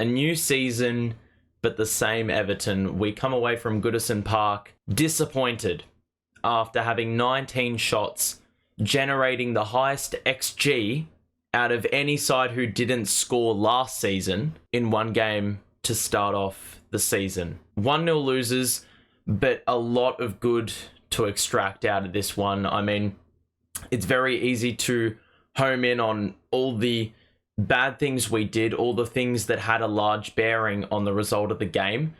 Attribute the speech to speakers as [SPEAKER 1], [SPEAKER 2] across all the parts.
[SPEAKER 1] a new season, but the same Everton. We come away from Goodison Park disappointed after having 19 shots, generating the highest XG out of any side who didn't score last season in one game to start off the season. 1-0 losers, but a lot of good to extract out of this one. I mean, it's very easy to home in on all the bad things we did, all the things that had a large bearing on the result of the game.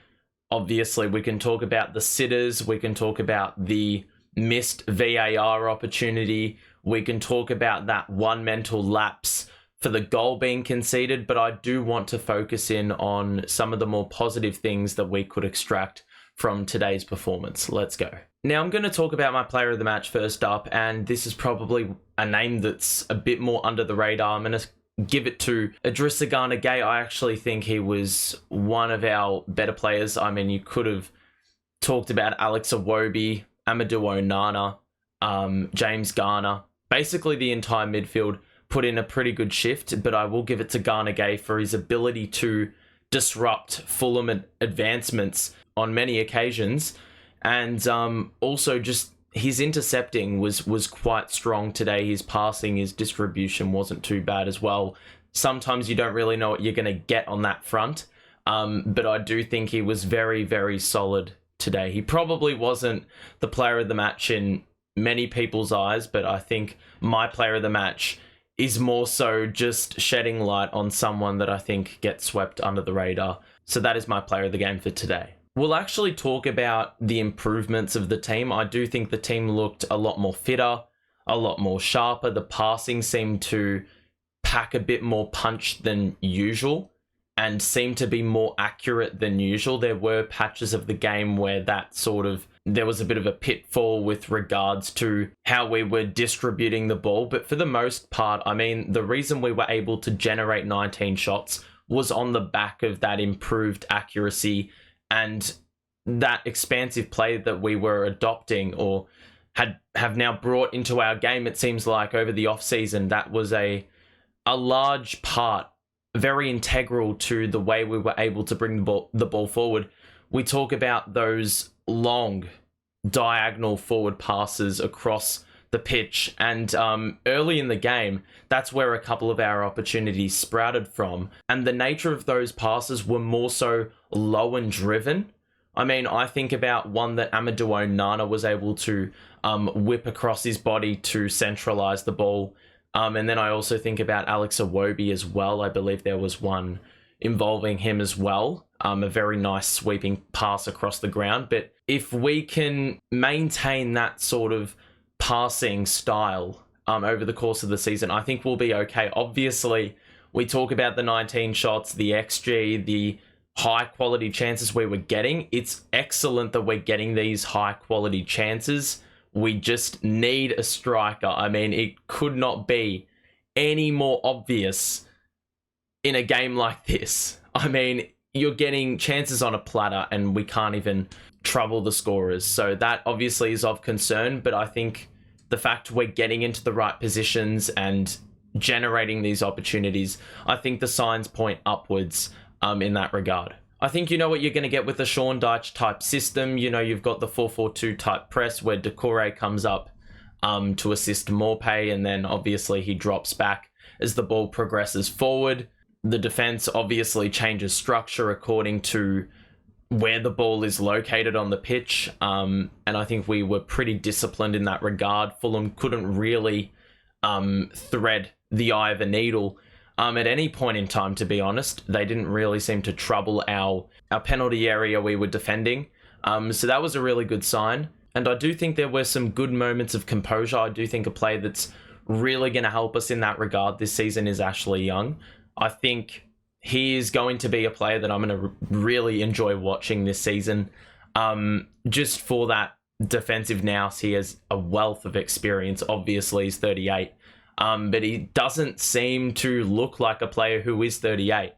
[SPEAKER 1] Obviously, we can talk about the sitters, we can talk about the missed VAR opportunity, we can talk about that one mental lapse for the goal being conceded, but I do want to focus in on some of the more positive things that we could extract from today's performance. Let's go. Now, I'm going to talk about my player of the match first up, and this is probably a name that's a bit more under the radar. I'm going to give it to Idrissa Gana Gueye. I actually think he was one of our better players. I mean, you could have talked about Alex Iwobi, Amadou Onana, James Garner. Basically, the entire midfield put in a pretty good shift, but I will give it to Gana Gueye for his ability to disrupt Fulham advancements on many occasions. And also just his intercepting was quite strong today. His passing, his distribution wasn't too bad as well. Sometimes you don't really know what you're going to get on that front. But I do think he was very, very solid today. He probably wasn't the player of the match in many people's eyes, but I think my player of the match is more so just shedding light on someone that I think gets swept under the radar. So that is my player of the game for today. We'll actually talk about the improvements of the team. I do think the team looked a lot more fitter, a lot more sharper. The passing seemed to pack a bit more punch than usual and seemed to be more accurate than usual. There were patches of the game where there was a bit of a pitfall with regards to how we were distributing the ball. But for the most part, I mean, the reason we were able to generate 19 shots was on the back of that improved accuracy and that expansive play that we were adopting or have now brought into our game. It seems like over the off-season, that was a large part, very integral to the way we were able to bring the ball forward. We talk about those long diagonal forward passes across the pitch, and early in the game, that's where a couple of our opportunities sprouted from, and the nature of those passes were more so low and driven. I mean, I think about one that Amadou Onana was able to whip across his body to centralize the ball, and then I also think about Alex Iwobi as well. I believe there was one involving him as well, a very nice sweeping pass across the ground. But if we can maintain that sort of passing style over the course of the season, I think we'll be okay. Obviously, we talk about the 19 shots, the XG, the high quality chances we were getting. It's excellent that we're getting these high quality chances. We just need a striker. I mean, it could not be any more obvious in a game like this. I mean, you're getting chances on a platter and we can't even trouble the scorers. So that obviously is of concern, but I think the fact we're getting into the right positions and generating these opportunities, I think the signs point upwards in that regard. I think you know what you're going to get with the Sean Dyche type system. You know, you've got the 4-4-2 type press where Doucouré comes up to assist Maupay, and then obviously he drops back as the ball progresses forward. The defense obviously changes structure according to where the ball is located on the pitch. And I think we were pretty disciplined in that regard. Fulham couldn't really thread the eye of a needle at any point in time, to be honest. They didn't really seem to trouble our penalty area we were defending. So that was a really good sign. And I do think there were some good moments of composure. I do think a player that's really going to help us in that regard this season is Ashley Young. I think he is going to be a player that I'm going to really enjoy watching this season. Just for that defensive nous, he has a wealth of experience. Obviously, he's 38. But he doesn't seem to look like a player who is 38.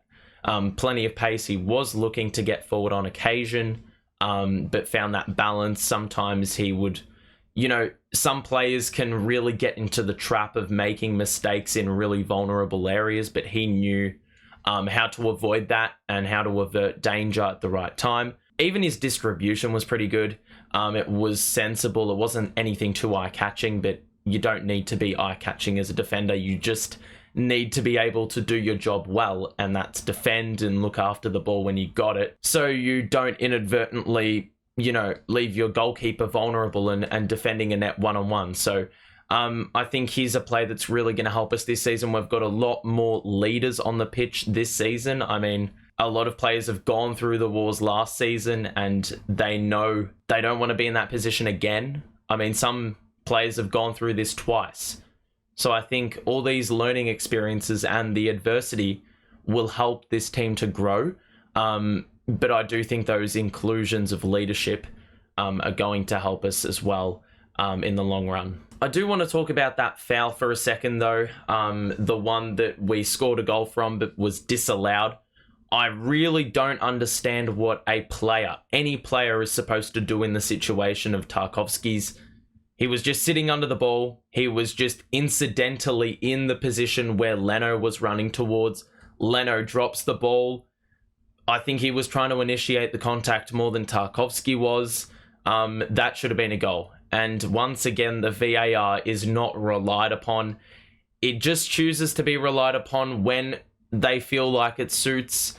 [SPEAKER 1] Plenty of pace. He was looking to get forward on occasion, but found that balance. Sometimes he would, you know, some players can really get into the trap of making mistakes in really vulnerable areas, but he knew how to avoid that and how to avert danger at the right time. Even his distribution was pretty good. It was sensible. It wasn't anything too eye-catching, but you don't need to be eye-catching as a defender. You just need to be able to do your job well, and that's defend and look after the ball when you got it, so you don't inadvertently, leave your goalkeeper vulnerable and defending a net one-on-one. So I think he's a player that's really going to help us this season. We've got a lot more leaders on the pitch this season. I mean, a lot of players have gone through the wars last season and they know they don't want to be in that position again. I mean, some players have gone through this twice. So I think all these learning experiences and the adversity will help this team to grow. But I do think those inclusions of leadership are going to help us as well in the long run. I do want to talk about that foul for a second, though. The one that we scored a goal from but was disallowed. I really don't understand what any player is supposed to do in the situation of Tarkowski's. He was just sitting under the ball. He was just incidentally in the position where Leno was running towards. Leno drops the ball. I think he was trying to initiate the contact more than Tarkowski was. That should have been a goal. And once again, the VAR is not relied upon. It just chooses to be relied upon when they feel like it suits.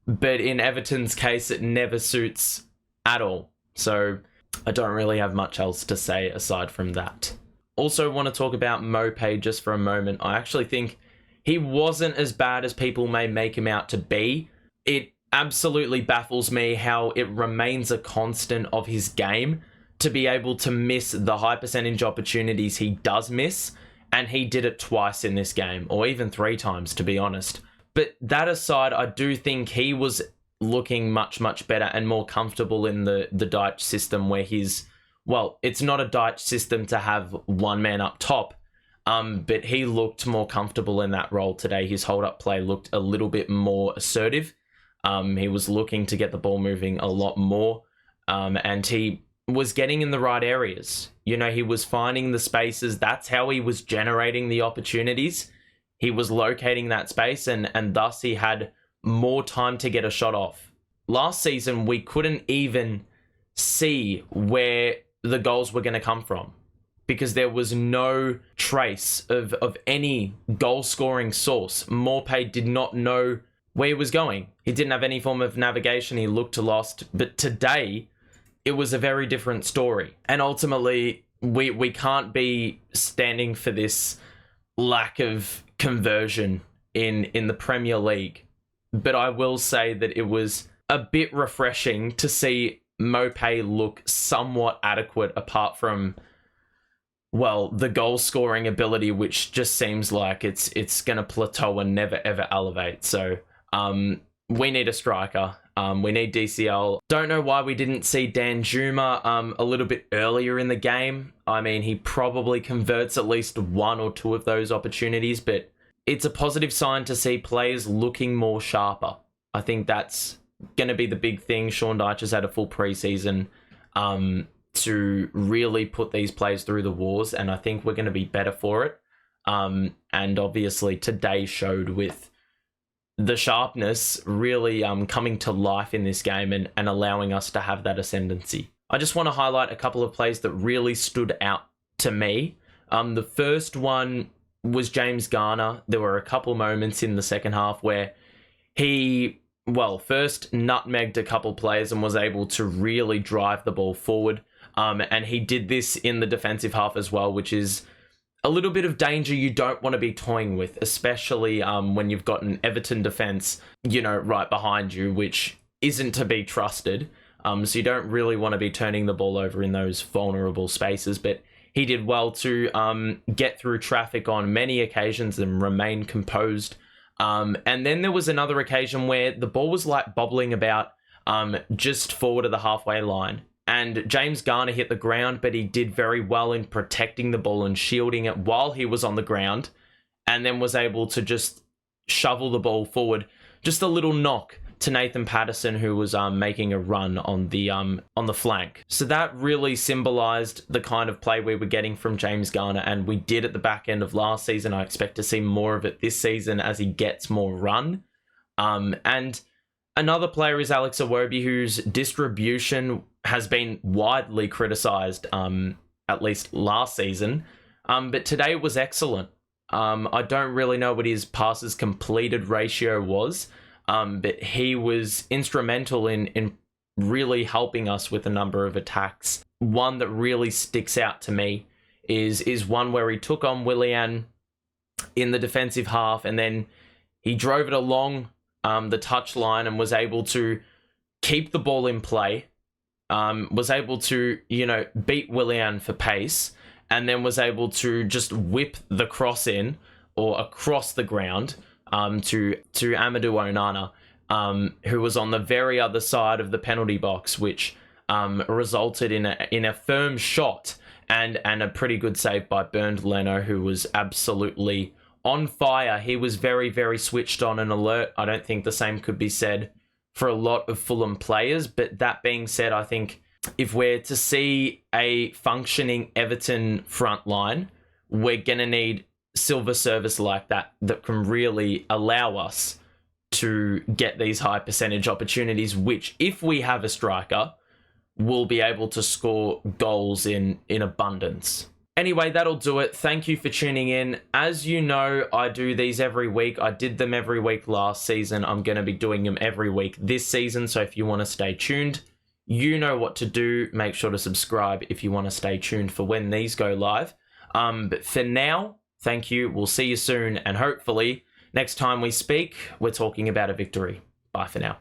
[SPEAKER 1] But in Everton's case, it never suits at all. So I don't really have much else to say aside from that. Also want to talk about Mopé just for a moment. I actually think he wasn't as bad as people may make him out to be. It absolutely baffles me how it remains a constant of his game to be able to miss the high percentage opportunities he does miss, and he did it twice in this game, or even 3 times, to be honest. But that aside, I do think he was looking much, much better and more comfortable in the Dyche system where it's not a Dyche system to have one man up top, but he looked more comfortable in that role today. His hold-up play looked a little bit more assertive. He was looking to get the ball moving a lot more, and he was getting in the right areas. He was finding the spaces. That's how he was generating the opportunities. He was locating that space, and thus he had more time to get a shot off. Last season, we couldn't even see where the goals were going to come from because there was no trace of any goal-scoring source. Mopé did not know where he was going. He didn't have any form of navigation. He looked lost. But today, it was a very different story. And ultimately, we can't be standing for this lack of conversion in the Premier League. But I will say that it was a bit refreshing to see Mopé look somewhat adequate apart from, the goal-scoring ability, which just seems like it's going to plateau and never, ever elevate. So we need a striker. We need DCL. Don't know why we didn't see Danjuma a little bit earlier in the game. I mean, he probably converts at least 1 or 2 of those opportunities, but it's a positive sign to see players looking more sharper. I think that's going to be the big thing. Sean Dyche has had a full preseason to really put these players through the wars, and I think we're going to be better for it. And obviously today showed with the sharpness really coming to life in this game and allowing us to have that ascendancy. I just want to highlight a couple of plays that really stood out to me. The first one was James Garner. There were a couple moments in the second half where he, first nutmegged a couple players and was able to really drive the ball forward. And he did this in the defensive half as well, which is a little bit of danger you don't want to be toying with, especially when you've got an Everton defense, right behind you, which isn't to be trusted. So you don't really want to be turning the ball over in those vulnerable spaces, but he did well to get through traffic on many occasions and remain composed. And then there was another occasion where the ball was bobbling about just forward of the halfway line. And James Garner hit the ground, but he did very well in protecting the ball and shielding it while he was on the ground, and then was able to just shovel the ball forward. Just a little knock to Nathan Patterson, who was making a run on the flank. So that really symbolized the kind of play we were getting from James Garner, and we did at the back end of last season. I expect to see more of it this season as he gets more run. And another player is Alex Iwobi, whose distribution has been widely criticised, at least last season. But today was excellent. I don't really know what his passes completed ratio was, but he was instrumental in really helping us with a number of attacks. One that really sticks out to me is one where he took on Willian in the defensive half, and then he drove it along the touchline and was able to keep the ball in play, was able to, beat Willian for pace, and then was able to just whip the cross in or across the ground to Amadou Onana, who was on the very other side of the penalty box, which resulted in a firm shot and a pretty good save by Bernd Leno, who was absolutely on fire. He was very, very switched on and alert. I don't think the same could be said for a lot of Fulham players. But that being said, I think if we're to see a functioning Everton front line, we're going to need silver service like that can really allow us to get these high percentage opportunities, which, if we have a striker, will be able to score goals in abundance. Anyway, that'll do it. Thank you for tuning in. As you know, I do these every week. I did them every week last season. I'm going to be doing them every week this season. So if you want to stay tuned, you know what to do. Make sure to subscribe if you want to stay tuned for when these go live. But for now, thank you. We'll see you soon. And hopefully next time we speak, we're talking about a victory. Bye for now.